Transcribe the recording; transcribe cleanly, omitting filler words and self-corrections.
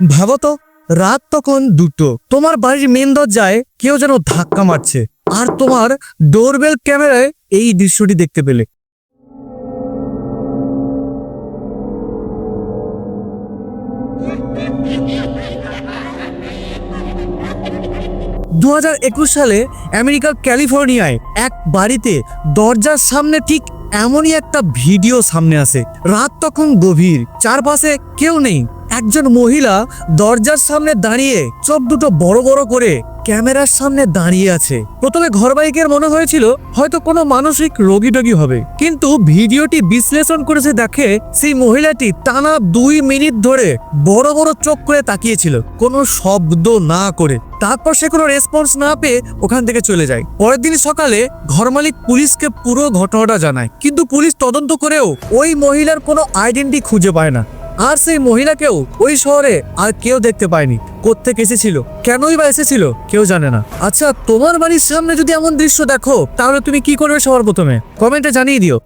ভাবো তো, রাত তখন 2টো, তোমার বাড়ির মেন দরজায় কেউ যেন ধাক্কা মারছে, আর তোমার ডোরবেল ক্যামেরায় এই দৃশ্যটি দেখতে পেলে। 2021 সালে আমেরিকার ক্যালিফোর্নিয়ায় এক বাড়িতে দরজার সামনে ঠিক এমনই একটা ভিডিও সামনে আসে। রাত তখন গভীর, চারপাশে কেউ নেই। একজন মহিলা দরজার সামনে দাঁড়িয়ে চোখ দুটো বড় বড় করে ক্যামেরার সামনে দাঁড়িয়ে আছে। প্রথমে ঘরবাইকের মনে হয়েছিল হয়তো কোনো মানসিক রোগী টগী হবে, কিন্তু ভিডিওটি বিশ্লেষণ করেছে দেখে সেই মহিলাটি টানা 2 মিনিট ধরে বড় বড় চোখ করে তাকিয়েছিল, কোনো শব্দ না করে। তারপর সে কোনো রেসপন্স না পেয়ে ওখান থেকে চলে যায়। পরের দিন সকালে ঘরমালিক পুলিশকে পুরো ঘটনাটা জানায়, কিন্তু পুলিশ তদন্ত করেও ওই মহিলার কোনো আইডেন্টি খুঁজে পায় না। আর সেই মহিলাকেও ওই শহরে আর কেউ দেখতে পায়নি। কোত্থেকে এসেছিল, কেনই বা এসেছিল, কেউ জানে না। আচ্ছা, তোমার বাড়ির সামনে যদি এমন দৃশ্য দেখো তাহলে তুমি কি করবে সবার প্রথমে? কমেন্টে জানিয়ে দিও।